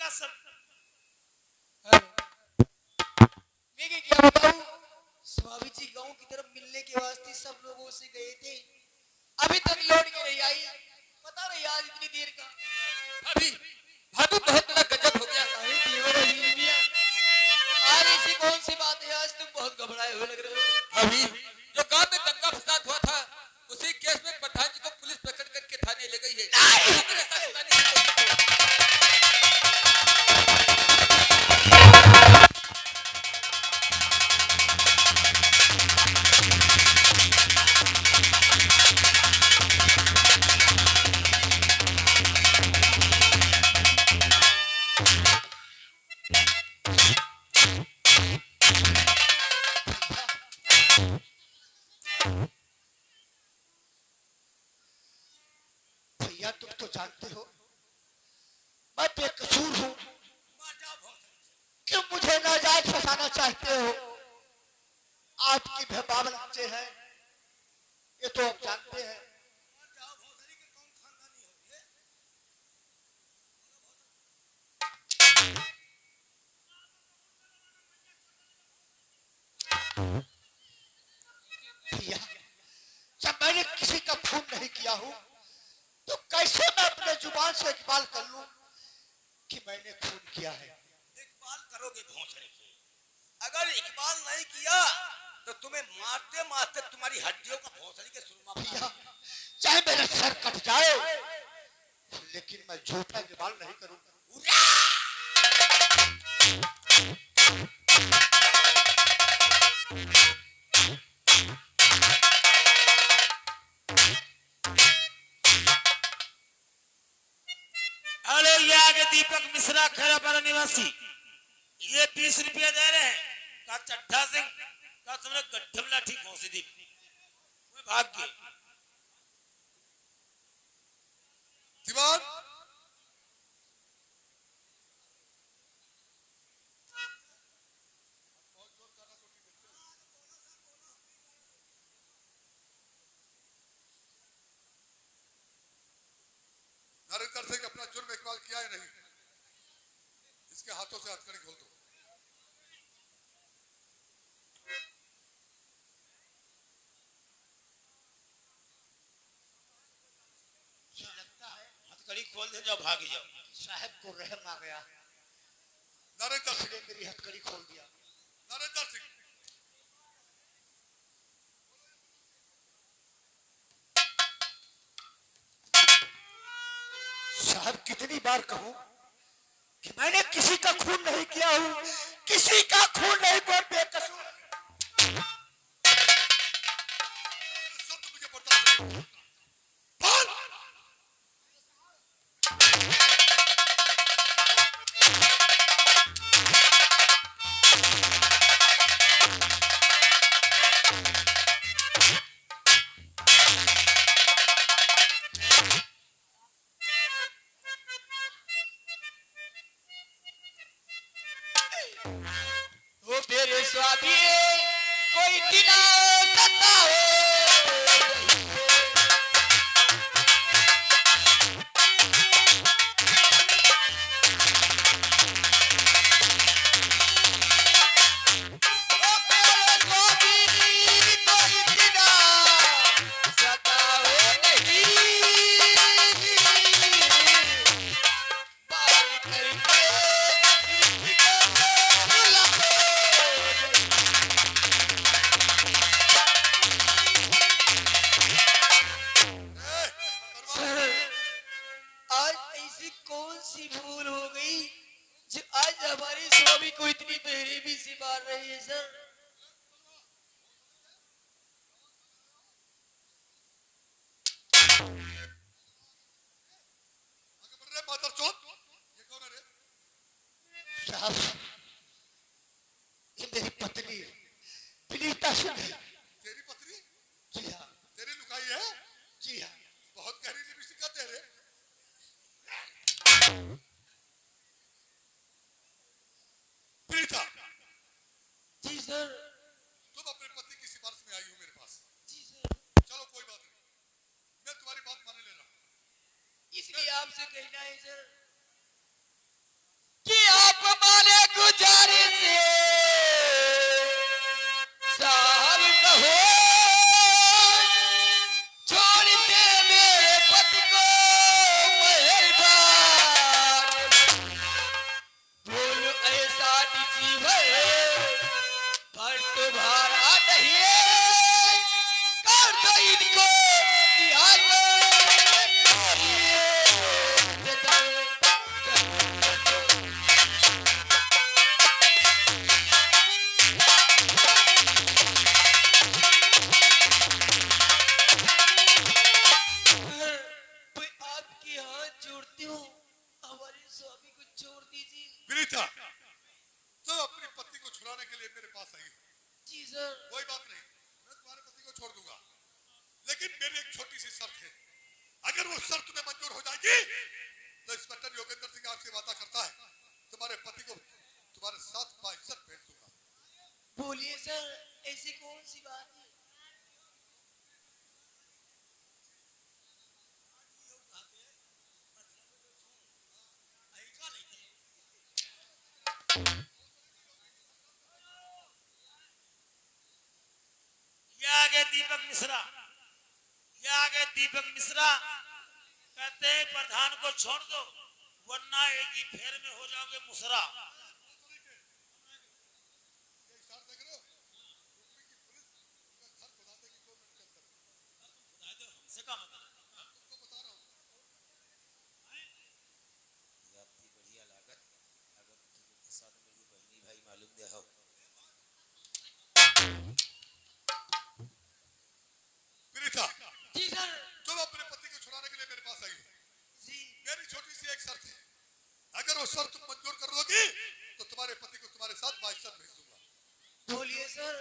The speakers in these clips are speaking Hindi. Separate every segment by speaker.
Speaker 1: का सब
Speaker 2: मैं क्या बताऊं, स्वामी जी गांव की तरफ मिलने के वास्ते सब लोगों से गए थे, अभी तक लौट के नहीं आई। पता नहीं यार इतनी देर का।
Speaker 3: भाभी भाभी बहुत बड़ा गजब हो गया।
Speaker 2: अरे देवर अजीज मियां, आज ऐसी कौन सी बात है, आज तुम बहुत घबराए हुए लग रहे हो।
Speaker 3: भाभी जो गांव में दंगा फसाद हुआ था उसी केस में प्रधान जी को पुलिस पकड़ करके थाने ले गई है। अगर ऐसा सुना नहीं
Speaker 2: भैया तुम तो जानते हो मैं बेकसूर हूँ, क्यों मुझे नाजायज फंसाना चाहते हो। आपकी बाबा बच्चे हैं, ये तो आप जानते हैं। भैया जब मैंने किसी का खून नहीं किया हूं तो कैसे मैं अपने जुबान से इकबाल कर लूं कि मैंने खून किया है।
Speaker 1: इकबाल करोगे भोसड़ी की? अगर इकबाल नहीं किया तो तुम्हें मारते मारते तुम्हारी हड्डियों का भोसड़ी के सुरमा
Speaker 2: भैया चाहे मेरा सर कट जाए लेकिन मैं झूठा इकबाल नहीं करूंगा।
Speaker 1: हेलो, ये आगे दीपक मिश्रा खैरापाड़ा निवासी, ये 20 रुपया दे रहे हैं। का चड्ढा सिंह का तुमने गड्ढे में लाठी घोंसी दी, मैं भाग गए।
Speaker 3: दीवान नरेंद्र सिंह अपना जुर्म इकबाल किया है नहीं, इसके हाथों से हथकड़ी खोल दो।
Speaker 2: लगता है
Speaker 1: हथकड़ी खोल दे, जाओ भाग जाओ।
Speaker 2: साहब को रहम आ गया,
Speaker 3: नरेंद्र सिंह,
Speaker 2: इसने मेरी हथकड़ी खोल दिया।
Speaker 3: नरेंद्र सिंह
Speaker 2: साहब कितनी बार कहूं कि मैंने किसी का खून नहीं किया हूं, किसी का खून नहीं, कोई बेकसूर।
Speaker 3: शब्द मुझे बर्दाश्त नहीं होगा। बोल।
Speaker 2: वो मेरे स्वामी कोई दिला सकता हो। ओ मेरे स्वामी कोई दिला सकता हो नहीं। बाल करके बुला सर, आज ऐसी कौन सी भूल हो गई जो आज हमारी स्वामी को इतनी बेरहमी से मार रही है सर।
Speaker 3: अरे मादरचोद, ये कौन है रे?
Speaker 2: साहब ये मेरी पत्नी विनीता सिंह है।
Speaker 3: तेरी पत्नी?
Speaker 2: जी हाँ,
Speaker 3: तेरी लुकाई है?
Speaker 2: जी हाँ।
Speaker 3: बहुत गहरी लिपस्टिक का तेरे। प्रीता,
Speaker 2: जी सर।
Speaker 3: तुम अपने पति की सिफारिश में आई हो मेरे पास।
Speaker 2: जी सर।
Speaker 3: चलो कोई बात नहीं, मैं तुम्हारी बात मान ले रहा हूं।
Speaker 2: इसलिए आपसे कहना है सर, माने गुजारिश साहब कहो छोड़ दे मेरे पति को मेहरबान बोल ऐसा जीवन पर तुम्हारा नहीं कर दो इनको रिहा आपके हाथ जोड़ती हूँ हमारे स्वामी को छोड़ दीजिए
Speaker 4: विनीता तुम अपनी पत्नी को छुड़ाने के लिए मेरे पास आई हो।
Speaker 2: जी सर
Speaker 4: कोई बात नहीं, मैं तुम्हारे पति को छोड़ दूंगा, लेकिन मेरी एक छोटी सी शर्त है। अगर वो शर्त तुम्हें मंजूर हो जाएगी तो इंस्पेक्टर योगेंद्र सिंह आपसे वादा करता है तुम्हारे पति को तुम्हारे साथ बाइज्जत भेज दूंगा।
Speaker 2: बोलिए सर ऐसी कौन सी बात है
Speaker 1: ये आगे दीपक मिश्रा, ये आगे दीपक मिश्रा कहते हैं प्रधान को छोड़ दो वरना एक ही फेर में हो जाओगे मुसरा। हमसे का मतलब बढ़िया लागत अगर तुमके साथ मेरी बहनी भाई मालूम दे हो।
Speaker 4: विनीता
Speaker 2: जी सर
Speaker 4: तुम अपने पति को छुड़ाने के लिए मेरे पास आई हो।
Speaker 2: जी
Speaker 4: मेरी छोटी सी एक शर्त है, अगर वो शर्त तुम मंजूर कर दोगी तो तुम्हारे पति को तुम्हारे साथ बाइज्जत भेज दूंगा।
Speaker 2: बोलिए सर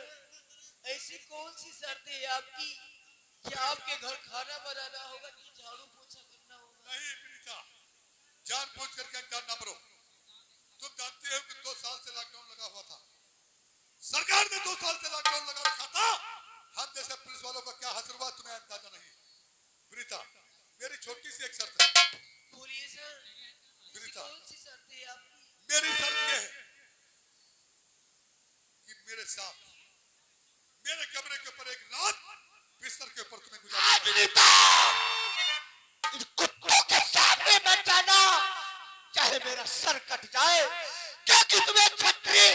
Speaker 2: ऐसी कौन सी शर्त है आपकी क्या आपके घर खाना बनाना होगा कि झाड़ू पोछा करना होगा
Speaker 4: नहीं विनीता, जान बूझ करके अनजान ना बनो। तुम जानते हो कि 2 साल से लॉकडाउन लगा हुआ था, सरकार ने 2 साल से लॉकडाउन लगा रखा था। हम जैसे पुलिस वालों का क्या हासिल हुआ तुम्हें अंदाजा नहीं। विनीता मेरी छोटी सी एक शर्त है।
Speaker 2: बोलिए सर ऐसी कौन सी शर्त है आपकी
Speaker 4: मेरी शर्त यह है कि मेरे साथ मेरे कमरे के ऊपर एक रात बिस्तर के ऊपर तुम्हें गुजारनी
Speaker 2: इन कुत्तों के सामने मत जाना चाहे मेरा सर कट जाए क्योंकि तुम्हें छत्री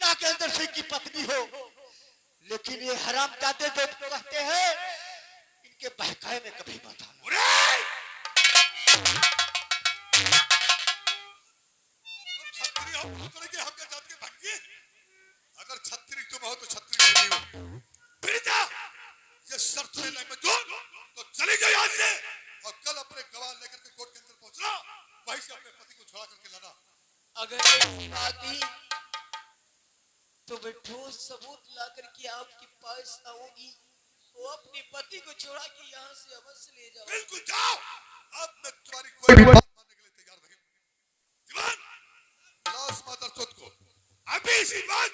Speaker 2: नागेंद्र सिंह की पत्नी हो लेकिन ये हरामजादे जो कहते हैं इनके बहकाए में कभी मत आना
Speaker 4: छत्री हो पुत्र के हमके जात के भाग्य। अगर छत्री तुम हो तो छत्री मैं नहीं हूं। विनीता ये शर्त तुम्हें नहीं मंजूर तो चली जाओ यहाँ से और कल अपने गवाह लेकर के कोर्ट के अंदर पहुंचना, वहीं से अपने पति को छुड़ा करके लाना।
Speaker 2: अगर ऐसी बात ही तो मैं ठोस सबूत ला करके आपके पास आऊंगी वो अपने पति को छोड़ा के यहाँ से अवश्य ले जाओ
Speaker 4: बिल्कुल जाओ, अब मैं तुम्हारी कोई भी बात मानने के लिए तैयार नहीं। दीवान लाश मादर चौथ को अभी इसी बात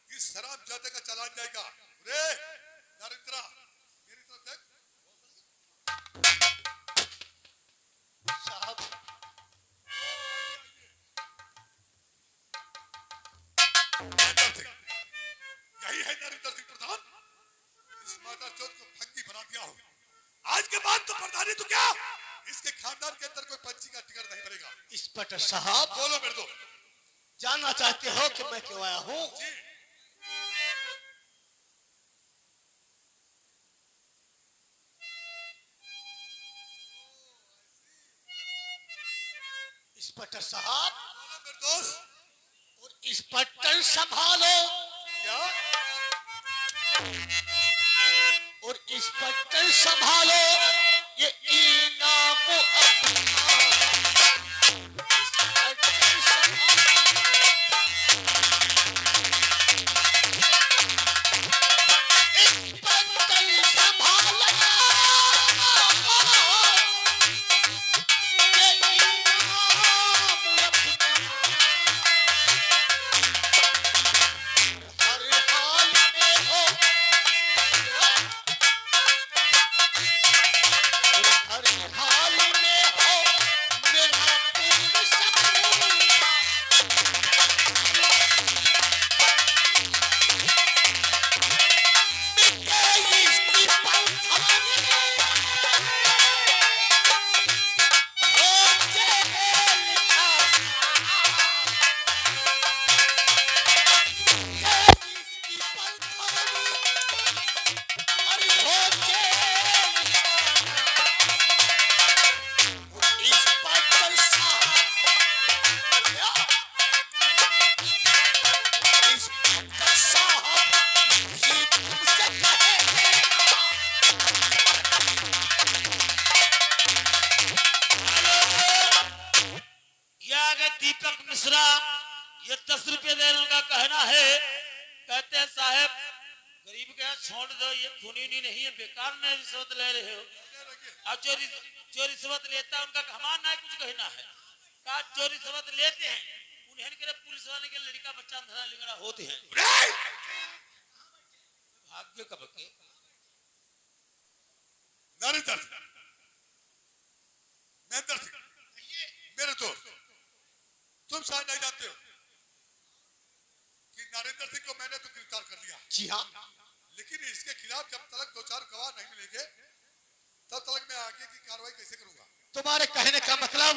Speaker 4: इस शराब जाते का चालान जाएगा। रे नरेंद्रा मेरी तरफ देख।
Speaker 2: साहब
Speaker 4: यही है नरेंद्र सिंह प्रधान। इस माता चौथ को ठगी बना दिया हो। आज के बाद तो प्रधानी तो क्या इसके खानदान के अंदर कोई पंछी का टिकट नहीं बनेगा।
Speaker 2: इंस्पेक्टर साहब
Speaker 4: बोलो मेरे दोस्त।
Speaker 2: जानना चाहते हो कि मैं क्यों आया हूँ
Speaker 4: जी
Speaker 2: इंस्पेक्टर साहब
Speaker 4: बोलो मेरे दोस्त।
Speaker 2: और इंस्पेक्टर संभालो
Speaker 4: क्या
Speaker 2: और इंस्पेक्टर संभालो ये इनाम अपना इंस्पेक्टर संभालो ये इनाम अपना हर हाल में हो हर हाल में
Speaker 1: दीपक मिश्रा ये 10 रुपये देने का कहना है। कहते हैं साहब गरीब के यहाँ छोड़ दो, ये खूनी नहीं है, बेकार में रिश्वत ले रहे हो। अब जो रिश्वत लेता है उनका हमारा ना कुछ कहना है। कहा जो रिश्वत लेते हैं उन्हें के पुलिस वाले के लड़का बच्चा धरा लिंगड़ा होते हैं। भाग्य कब के
Speaker 4: नरेंद्र सिंह, मेरे दोस्त, तुम शायद नहीं जानते हो कि नरेंद्र सिंह को मैंने तो गिरफ्तार कर लिया।
Speaker 2: जी हाँ,
Speaker 4: लेकिन इसके खिलाफ जब तक 2-4 गवाह नहीं मिलेंगे तब तक मैं आगे की कार्रवाई कैसे करूंगा?
Speaker 2: तुम्हारे कहने का मतलब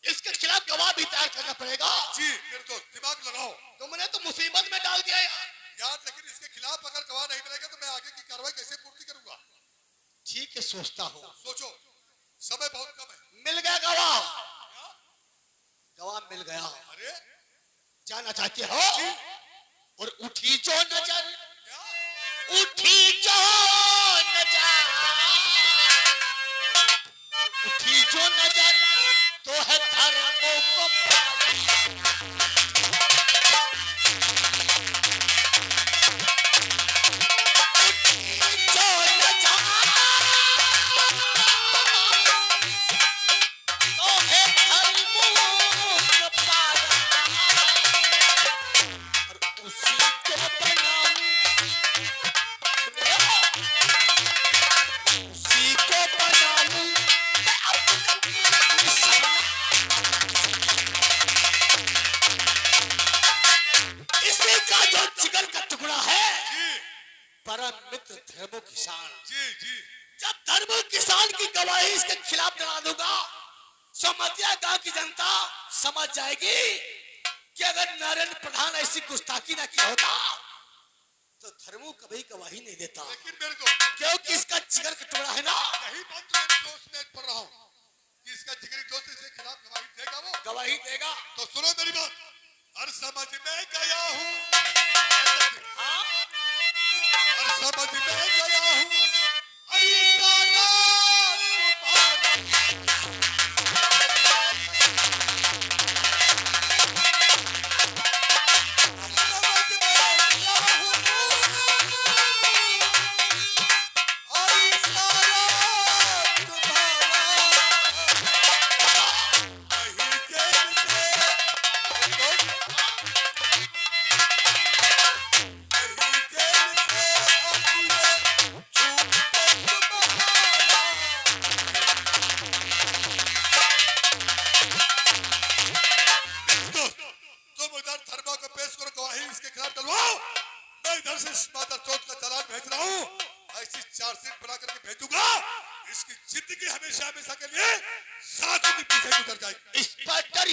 Speaker 2: इसके खिलाफ गवाह भी तैयार करना पड़ेगा।
Speaker 4: जी मेरे दोस्त, दिमाग लगाओ।
Speaker 2: तुमने तो मुसीबत में डाल दिया
Speaker 4: यार, लेकिन इसके खिलाफ अगर गवाह नहीं मिलेगा तो मैं आगे की कार्रवाई कैसे पूर्ति करूंगा?
Speaker 2: ठीक है, सोचता हूँ।
Speaker 4: सोचो, समय बहुत कम है।
Speaker 2: मिल गया गवाह, गवाह मिल गया।
Speaker 4: अरे
Speaker 2: जाना चाहते हो? और उठी जो नजर,
Speaker 4: क्या?
Speaker 2: उठी जो नजर, उठी जो नजर तो है धर्मों को परम मित्र धर्मो किसान।
Speaker 4: जी
Speaker 2: जब धर्मो किसान की गवाही इसके खिलाफ डरा दूंगा, समझिया गांव की जनता समझ जाएगी कि अगर नरेंद्र प्रधान ऐसी गुस्ताखी न किया होता तो धर्मो कभी गवाही नहीं देता।
Speaker 4: लेकिन मेरे दोस्त,
Speaker 2: क्योंकि इसका जिगर का टुकड़ा है ना।
Speaker 4: यही बात तो मेरे दोस्त में पढ़ रहा हूँ कि इसका जिगरी दोस्त इसके खिलाफ गवाही देगा। वो
Speaker 2: गवाही देगा
Speaker 4: तो सुनो मेरी बात। हर समझ में गया हूँ, हर समझ में गया हूँ, अरे सारा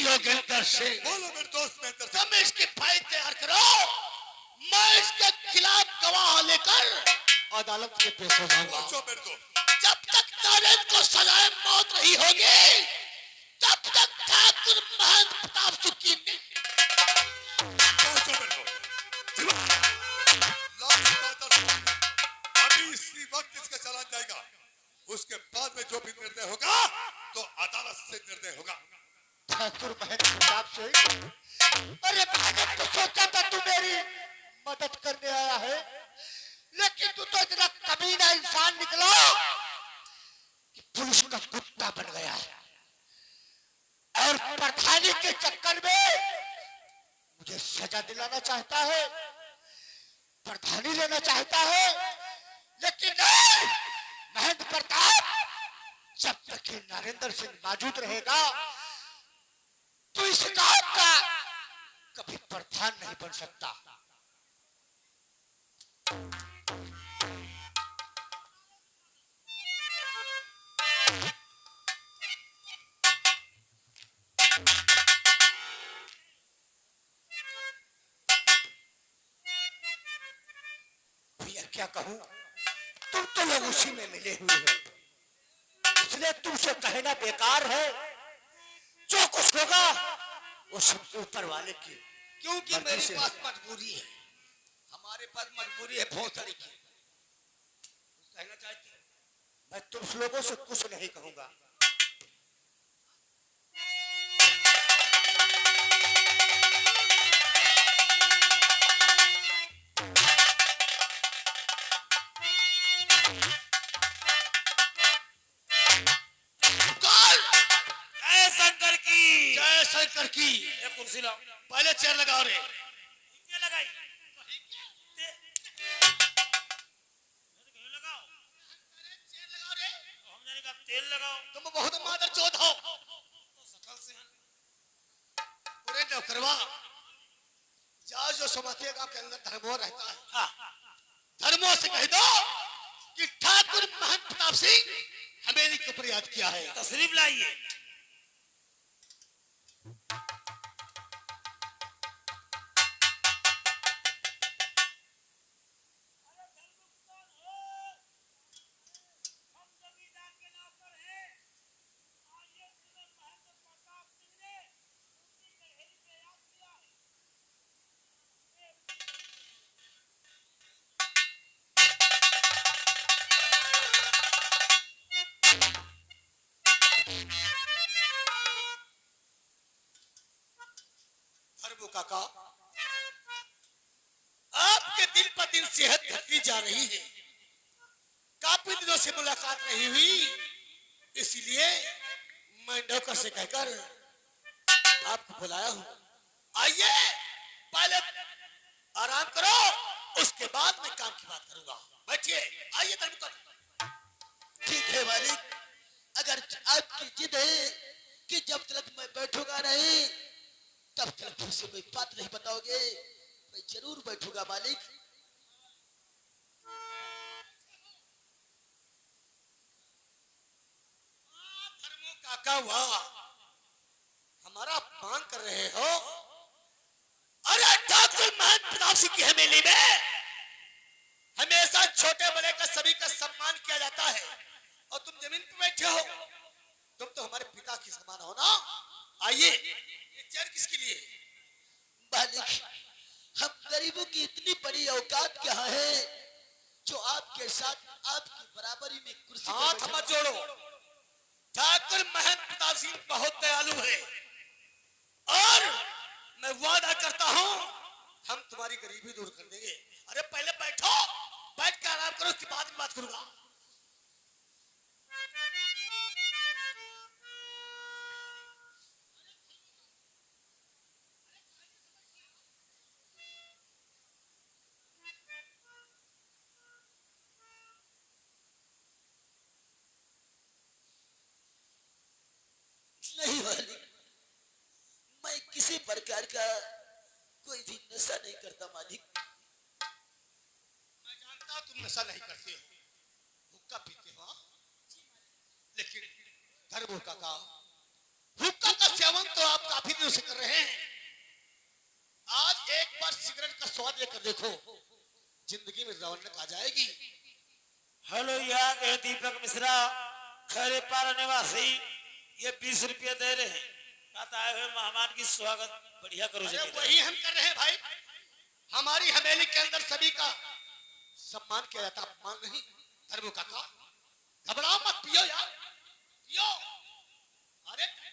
Speaker 4: बोलो मेरे दोस्त महेंद्र सिंह।
Speaker 2: तुम इसकी फाइल तैयार करो, मैं इसके खिलाफ गवाह लेकर अदालत के पेश हो जाऊंगा।
Speaker 4: पूछो मेरे दोस्त।
Speaker 2: जब तक नरेंद्र को सजाए मौत नहीं होगी तब तक ठाकुर महंत प्रताप सिंह की
Speaker 4: पूछो मेरे दोस्त। अभी इसी वक्त इसका चालान जाएगा, उसके बाद में जो भी निर्णय होगा तो अदालत से निर्णय होगा।
Speaker 2: ठाकुर महंत प्रताप सिंह, अरे मैंने तो सोचा था तू मेरी मदद करने आया है, लेकिन तू तो इतना कमीना इंसान निकला कि पुलिस का कुत्ता बन गया है और प्रधानी के चक्कर में मुझे सजा दिलाना चाहता है, प्रधानी लेना चाहता है। लेकिन नहीं, महंत प्रताप, जब तक ये नरेंद्र सिंह मौजूद रहेगा तो इस गांव का कभी प्रधान नहीं बन सकता। भैया क्या कहूं, तुम तो लोग उसी में मिले हुए हो, इसलिए तुमसे कहना बेकार है। जो कुछ होगा वो सब ऊपर वाले की, क्योंकि मेरे पास मजबूरी है, हमारे पास मजबूरी है बहुत सारी की। कहना चाहती है, मैं तुम लोगों से कुछ नहीं कहूंगा। कलेक्टर की।
Speaker 1: एक कुर्सी लाओ।
Speaker 2: पहले चेयर लगाओ रे।
Speaker 1: क्या लगाई? लगाओ।
Speaker 2: चेयर लगाओ रे।
Speaker 1: हम जाने का तेल लगाओ।
Speaker 2: तुम बहुत मादर चौथ हो।
Speaker 1: तो सकल से
Speaker 2: पूरे नौकरवा जाओ जो समाधिया गांव के अंदर धर्मो रहता है।
Speaker 1: हाँ।
Speaker 2: धर्मो से कह दो कि ठाकुर महंत प्रताप सिंह हमें को फरियाद किया है।
Speaker 1: तशरीफ लाइए।
Speaker 2: धर्मो काका आपके दिन पर दिन सेहत घटती जा रही है। काफी दिनों से मुलाकात नहीं हुई, इसलिए मैं नौकर से कहकर आपको बुलाया हूँ। आइए पहले आराम करो, उसके बाद मैं काम की बात करूंगा। बैठिए। आइए धर्मो काका।
Speaker 5: ठीक है मालिक, अगर आपकी जिद है कि जब तक मैं बैठूंगा नहीं तब तक मुझसे कोई बात नहीं बताओगे, मैं जरूर बैठूंगा मालिक।
Speaker 2: धर्मो काका वाह, हमारा अपमान कर रहे हो। अरे ठाकुर महंत प्रताप सिंह की हवेली में हमेशा छोटे बड़े का सभी का सम्मान किया जाता है, और तुम जमीन पर बैठे हो। तुम तो हमारे पिता की समान हो ना। आइए। ये चेयर किसके लिए?
Speaker 5: मालिक, हम गरीबों की इतनी बड़ी औकात कहाँ है जो आपके साथ आपकी बराबरी में कुर्सी पर
Speaker 2: हाथ
Speaker 5: बैठा-
Speaker 2: मत जोड़ो। ठाकुर महंत प्रताप सिंह बहुत दयालु है, और मैं वादा करता हूँ हम तुम्हारी गरीबी दूर कर देंगे। अरे पहले बैठो, बैठ कर आराम करो, उसके बाद में बात करूंगा।
Speaker 5: नहीं मालिक, मैं किसी प्रकार का कोई भी नशा नहीं करता मालिक।
Speaker 2: मैं जानता तुम नशा नहीं करते हो, हुक्का पीते हो, लेकिन धर्मो काका हुक्का का सेवन तो आप काफी दिनों से कर रहे हैं। आज एक बार सिगरेट का स्वाद लेकर देखो, जिंदगी में रौनक आ जाएगी।
Speaker 1: हेलो, यहाँ के दीपक मिश्रा खैरे पारा निवासी, ये 20 रुपये दे रहे हैं। कहता आए हुए मेहमान की स्वागत बढ़िया करो।
Speaker 2: अरे
Speaker 1: जमींदार।
Speaker 2: वही हम कर रहे हैं भाई। हमारी हवेली के अंदर सभी का सम्मान किया जाता, अपमान नहीं। धर्मो काका घबराओ मत, पियो यार, पियो। अरे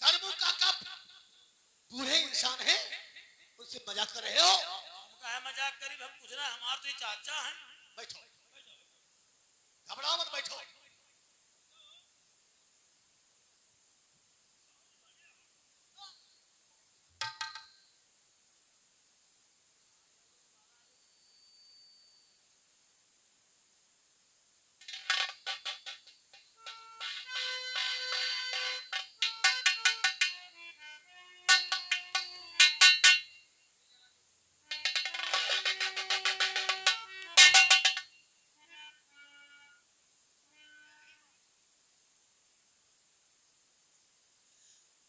Speaker 2: धर्मो काका बूढ़े इंसान हैं, उनसे मजाक कर रहे हो।
Speaker 1: काहे मजाक करी हम कुछ ना हमार तो ये चाचा हैं।
Speaker 2: बैठो, घबराओ मत, बैठो।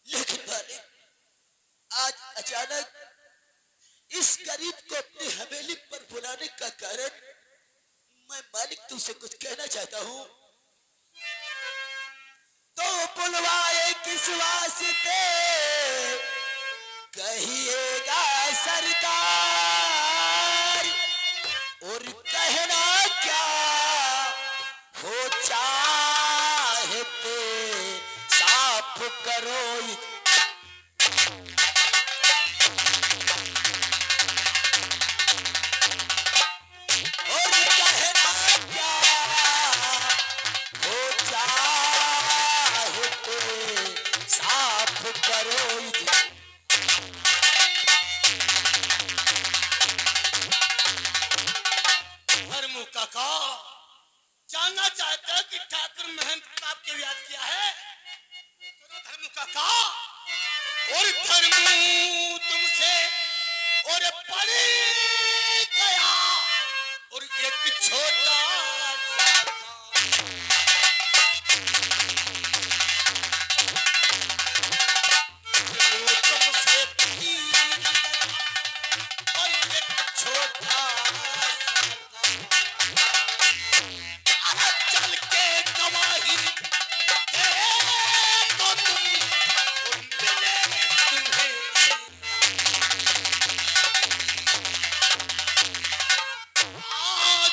Speaker 5: लेकिन मालिक, आज अचानक इस गरीब को अपनी हवेली पर बुलाने का कारण मैं मालिक तुमसे कुछ कहना चाहता हूँ। तो बुलवाए किस वास्ते कहिएगा सरकार, और कहना क्या हो चाहते साफ करो। और कहना क्या हो चाहते साफ करो।
Speaker 2: धर्मू काका जानना चाहते हो कि ठाकुर महंत प्रताप के याद किया है? सुनो धर्मू काका, और धर्मू तुमसे और पड़ गया, और एक छोटा सा धर्मू तुमसे पड़ गया, और एक छोटा चल के गवाही दे तो तुम और मिले तुम्हें।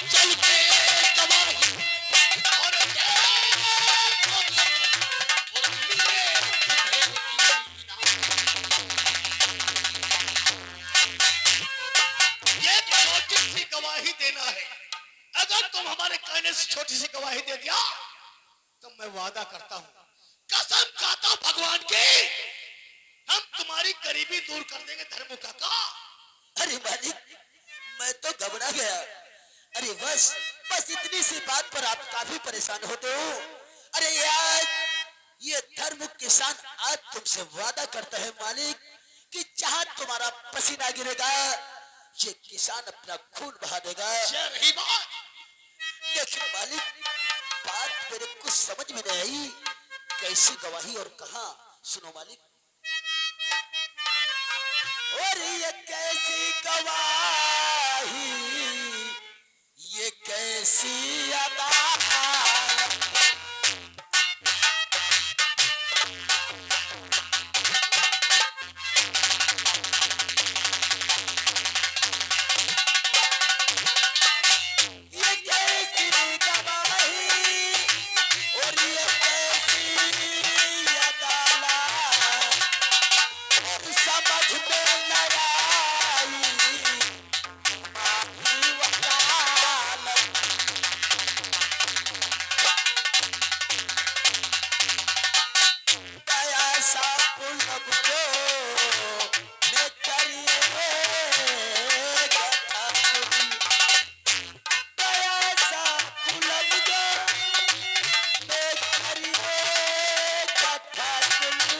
Speaker 2: चल के गवाही और दे तो तुम और मिले तुम्हें। ये छोटी सी गवाही देना है। अगर तुम हमारे कहने से छोटी सी गवाही दे दिया तो मैं वादा करता हूं, कसम खाता हूं भगवान की, हम तुम्हारी गरीबी दूर कर देंगे धर्मू काका।
Speaker 5: अरे मालिक, मैं तो घबरा गया। अरे बस बस इतनी सी बात पर आप काफी परेशान होते हो। अरे यार, ये धर्म किसान आज तुमसे वादा करता है मालिक कि जहां तुम्हारा पसीना गिरेगा ये किसान अपना खून बहा देगा।
Speaker 2: रही बात,
Speaker 5: लेकिन मालिक, बात मेरे कुछ समझ में नहीं आई, कैसी गवाही और कहां? सुनो मालिक, और ये कैसी गवाही, ये कैसी अदालत, ये कैसी गवाही, और ये कैसी अदालत, और समझ में न आई माही वकालत। दया सा पुलब जो मैं करिए गठाकुरी, दया सा पुलब जो मैं करिए गठाकुरी,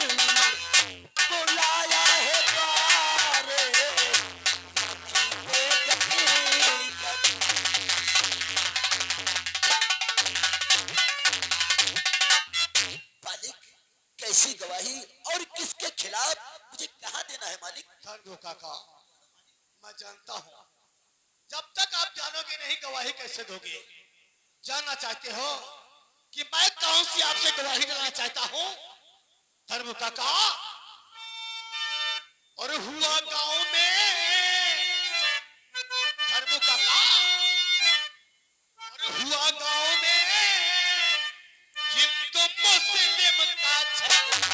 Speaker 5: बुलाया है द्वारे रखिए गरीब। मालिक, कैसी गवाही और किसके खिलाफ, मुझे कहाँ देना है मालिक?
Speaker 2: धर्मू काका, मैं जानता हूं जब तक आप जानोगे नहीं गवाही कैसे दोगे। जानना चाहते हो कि मैं कौन सी आपसे गवाही देना चाहता हूं? धर्मू काका, और हुआ गांव में धर्मू काका, और हुआ गांव में हिंदू मुस्लिम का झगड़ा।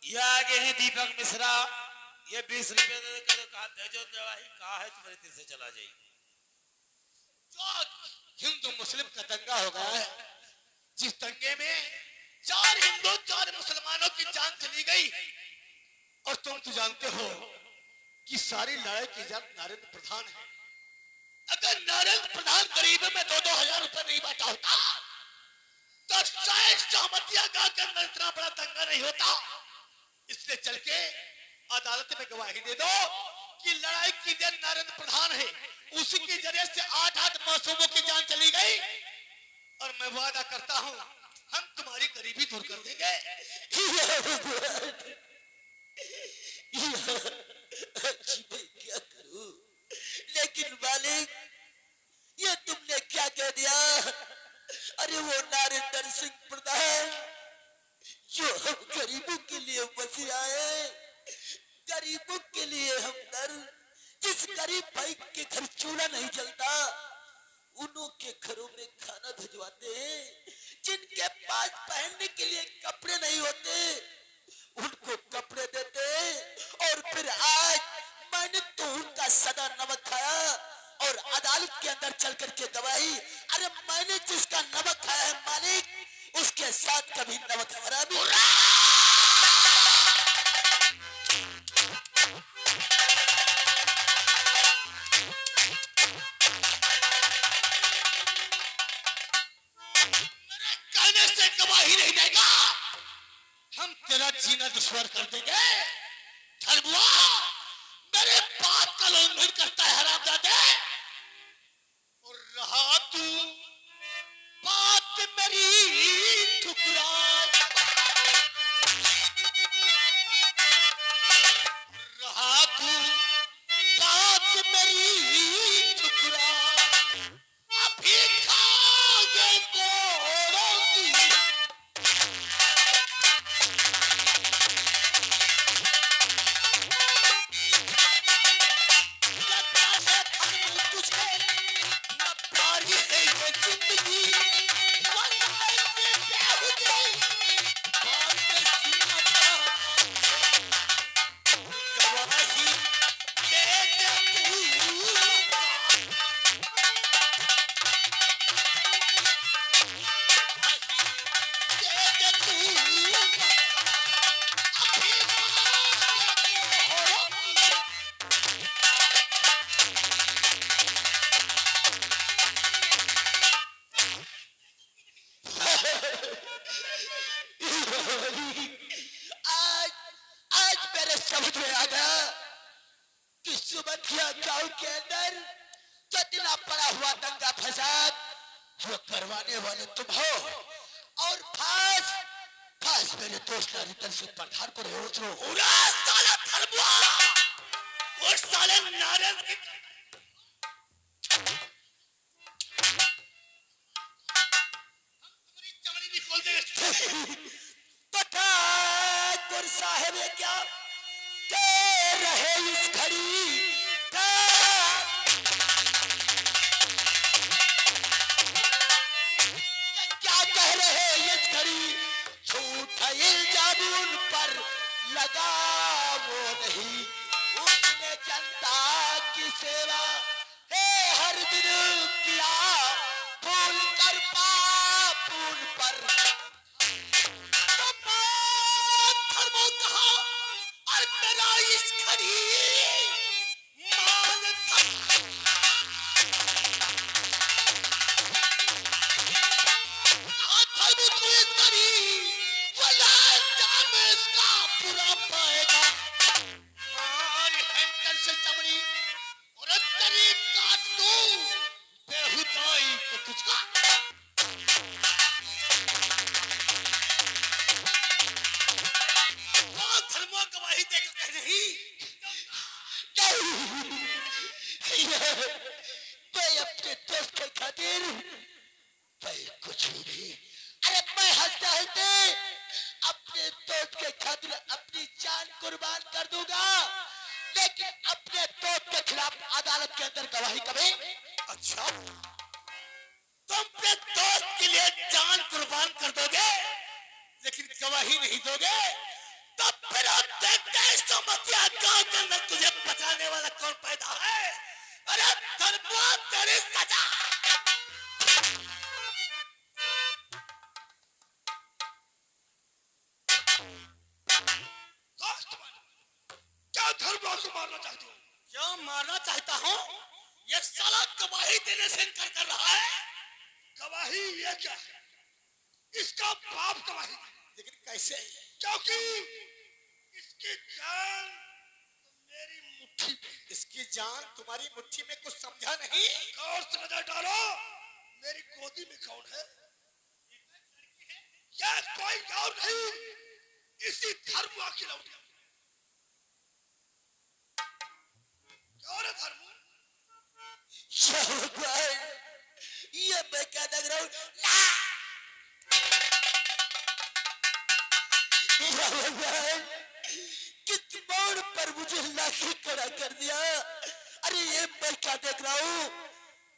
Speaker 1: ये आगे हैं दीपक मिश्रा, ये 20 रुपए दे के कहा भेजो दवाई, कहा है तुम्हारे तीर से चला जाए।
Speaker 2: जो हिंदू मुस्लिम का दंगा हो गया है, जिस दंगे में 4 हिंदू 4 मुसलमानों की जान चली गई, और तुम तो जानते हो कि सारी लड़ाई की जड़ नरेंद्र प्रधान है। अगर नरेंद्र प्रधान गरीबों में 2-2 हजार रुपए नहीं बांटा होता तो शायद सहमतिया गांव के अंदर इतना बड़ा दंगा नहीं होता। इसलिए चल के अदालत में गवाही दे दो कि लड़ाई की जड़ नरेंद्र प्रधान है, उसी के जरिए से 8 मासूमों की जान चली गई। और मैं वादा करता हूं हम तुम्हारी गरीबी दूर कर देंगे।
Speaker 5: क्या करूं? लेकिन मालिक, ये तुमने क्या कह दिया? अरे वो नरेंद्र सिंह प्रधान जो हम गरीबों के लिए बचे आए, गरीबों के लिए हम दर, जिस गरीब भाई के घर चूल्हा नहीं जलता उन्हों के घरों में खाना भिजवाते हैं, जिनके पास पहनने के लिए कपड़े नहीं होते उनको कपड़े देते, और फिर आज मैंने तो उनका सदा नमक खाया और अदालत के अंदर चल करके गवाही, अरे मैंने जिसका नमक खाया है मालिक, उसके साथ कभी नमक हरा भी।
Speaker 2: कहने से गवाही नहीं देगा, हम तेरा जीना दुश्वार कर देंगे। धर्मुआ मेरे बाप का उल्लंघन करता है हरामजादे, और रहा तू बात मेरी ठुकरा, रहा तू बात मेरी ठुकरा, अभी खाओगे कोड़ों की। आज मेरे समझ में आ गया कि सुबथिया गांव के अंदर जितना पड़ा हुआ दंगा फसाद वो करवाने वाले तुम हो, और फास मेरे दोस्त नरेंद्र सिंह प्रधान को रोज साला धर्मुआ, वो साले नारायण तो ठाकुर साहब क्या कह रहे इस घड़ी, क्या कह रहे इस घड़ी, झूठा इल्जाम उन पर लगा वो नहीं, उसने जनता की सेवा है हर दिन किया, भूल कर पाप उन पर कहा, और मेरा इस घड़ी मान था। इस घड़ी वला जाम इसका पूरा पाएगा, और हैंडल से चमड़ी और तेरी काट दूं बेहुदाई को तुझका। धर्मुआ गवाही देकर कह रही मैं अपने दोस्त के खातिर मैं कुछ भी नहीं, अरे मैं हंसते हंसते अपने दोस्त के खातिर अपनी जान कुर्बान कर दूंगा, लेकिन अपने दोस्त के खिलाफ अदालत के अंदर गवाही कभी। अच्छा तुम अपने दोस्त के लिए जान कुर्बान कर दोगे लेकिन गवाही नहीं दोगे, तो फिर
Speaker 5: मतिया गांव के अंदर तुझे बचाने वाला कौन पैदा है? अरे धर्मा तेरी सजा।
Speaker 2: क्या धर्मा को मारना चाहते हो?
Speaker 5: क्यों मारना चाहता हूँ? ये साला गवाही देने से इनकार कर रहा है।
Speaker 2: गवाही ये क्या है? इसका बाप गवाही।
Speaker 5: लेकिन कैसे?
Speaker 2: क्योंकि इसकी जान मेरी मुट्ठी में।
Speaker 5: इसकी जान तुम्हारी मुट्ठी में, कुछ समझा नहीं?
Speaker 2: गौर से नजर डालो, मेरी गोदी में कौन है? यह कोई और नहीं, इसी धर्म की लौटिया। कौन है धर्म?
Speaker 5: ये मैं क्या देख रहा हूँ? किस मोड़ पर मुझे लाठी खड़ा कर दिया। अरे ये मैं क्या देख रहा हूँ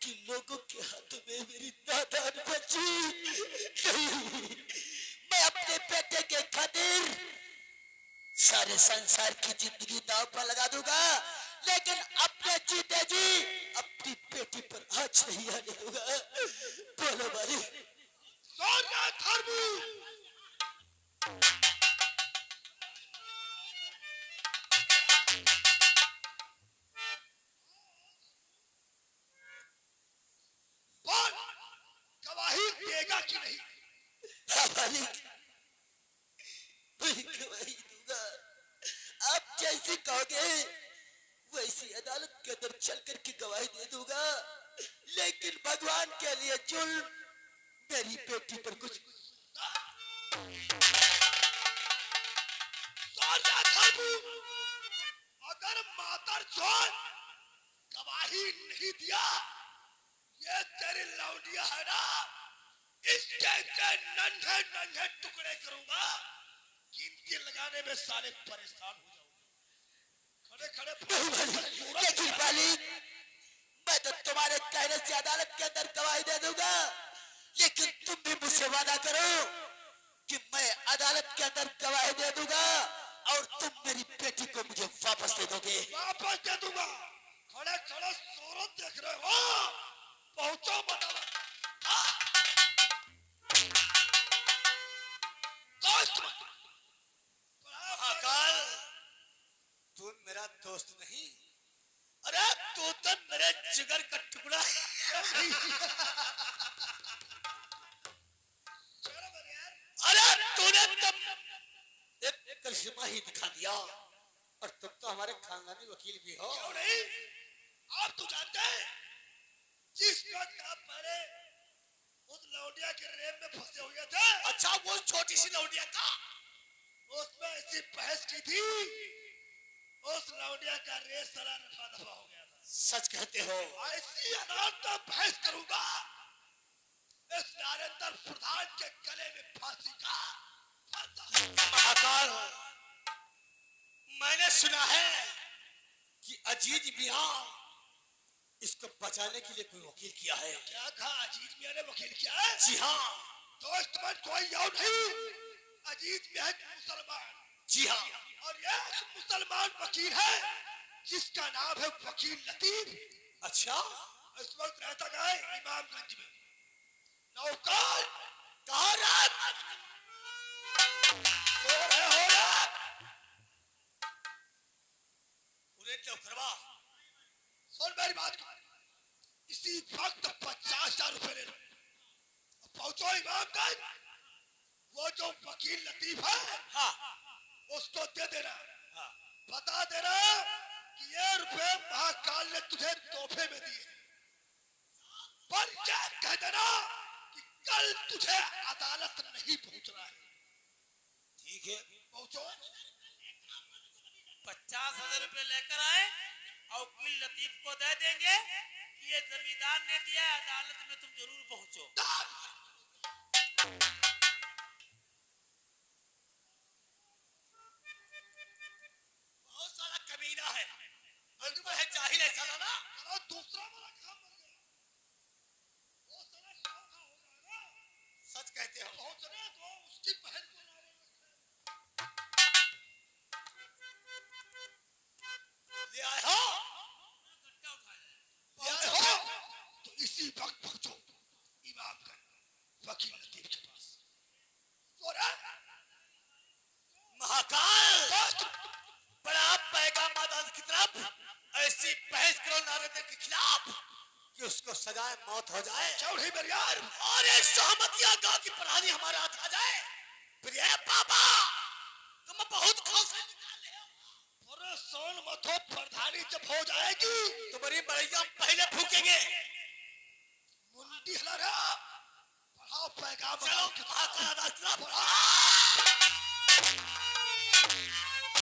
Speaker 5: कि लोगों के हाथों में मेरी दादान बची। नहीं, मैं अपने बेटे के खातिर सारे संसार की जिंदगी दांव पर लगा दूंगा, लेकिन अपने जीते जी अपनी बेटी पर आँच नहीं आने दूंगा। बोलो मारी।
Speaker 2: गवाही देगा कि नहीं?
Speaker 5: हाँ मालिक, मैं गवाही दूंगा। आप जैसे कहोगे वैसी अदालत के अंदर चल कर के गवाही दे दूंगा, लेकिन भगवान के लिए जुल्म मेरी बेटी पर कुछ।
Speaker 2: अगर मातर जोन गवाही नहीं दिया, ये तेरी लौंडिया है ना, इसके नन्हे नन्हे टुकड़े करूंगा। गिनती लगाने में सारे परेशान हो जाओगे। खड़े खड़े
Speaker 5: लेकिन मालिक, मैं तो तुम्हारे कहने से अदालत के अंदर गवाही दे दूंगा, लेकिन तुम भी मुझसे वादा करो कि मैं अदालत के अंदर गवाही दे दूंगा और तुम मेरी बेटी को मुझे वापस दे दोगे।
Speaker 2: वापस दे दूंगा। खड़े खड़े सूरत देख रहे हो? पहुंचो बताओ।
Speaker 5: महाकाल, तू मेरा दोस्त नहीं, अरे तू तो मेरे जिगर का टुकड़ा। अरे तूने तब एक करिश्मा ही दिखा दिया, और तुम तो हमारे खानदानी वकील भी हो।
Speaker 2: क्यों नहीं? आप तो जानते हैं, जिस वक्त आप पहले उस लौंडिया के रेप में फंसे हुए थे।
Speaker 5: अच्छा, वो छोटी सी लौंडिया का?
Speaker 2: उसमें ऐसी बहस की थी, उस लौंडिया का रेस सारा रफा दफा हो गया था।
Speaker 5: सच कहते हो?
Speaker 2: ऐसी अदालत में बहस करूंगा, इस नारेंद्र प्रधान के गले में फांसी का।
Speaker 5: महाकाल, मैंने सुना है कि अजीज मियां इसको बचाने के लिए कोई वकील किया है।
Speaker 2: क्या कहा? अजीज मियां ने वकील किया है?
Speaker 5: जी हाँ।
Speaker 2: दोस्त में कोई और नहीं, अजीज मियां मुसलमान।
Speaker 5: जी हाँ।
Speaker 2: और एक मुसलमान वकील है जिसका नाम है वकील लतीफ।
Speaker 5: अच्छा,
Speaker 2: इस वक्त रहता है इमामगंज में। नौकर
Speaker 5: कहाँ रात?
Speaker 2: सुन मेरी बात, इसी वक्त 50,000 रुपए ले लो, पहुंचो इमामगंज। वो जो वकील लतीफ है,
Speaker 5: हाँ,
Speaker 2: उसको दे देना।
Speaker 5: हाँ।
Speaker 2: बता देना कि ये रुपए महाकाल ने तुझे तोहफे में दिए, पर क्या कह देना कि कल तुझे अदालत नहीं पहुंचना है।
Speaker 5: ठीक है,
Speaker 2: पहुंचो।
Speaker 1: 50,000 रुपए लेकर आए और वकील लतीफ को दे देंगे कि ये जमींदार ने दिया है, अदालत में तुम जरूर पहुंचो।
Speaker 5: बहुत सारा कमीना है, अंदर है जाहिल है साला ना।
Speaker 2: और दूसरा वाला काम बन गया, वो सारा शौक हो जाएगा।
Speaker 5: सच कहते हो?
Speaker 2: पहुंचने तो उसकी बहन को वक्त पहुंचो इमाम का वकील लतीफ के पास। और
Speaker 5: महाकाल बड़ा पैगाम अदालत की तरफ ऐसी बहस करो नारद के खिलाफ कि उसको सजाए मौत हो जाए।
Speaker 2: चौधरी बरियार
Speaker 5: और एक सहमतिया गांव की प्रधानी हमारे हाथ आ जाए। प्रिय बाबा तुम बहुत खुश है।
Speaker 2: पूरा सोन मथो प्रधानी जब हो जाएगी
Speaker 5: तुम्हारी मरैया पहले फूकेंगे।
Speaker 2: मुंडी हिला रहा पढ़ाओ पैगाम
Speaker 5: चलो
Speaker 2: अदालत के
Speaker 5: महाकाल अदालत की तरफ।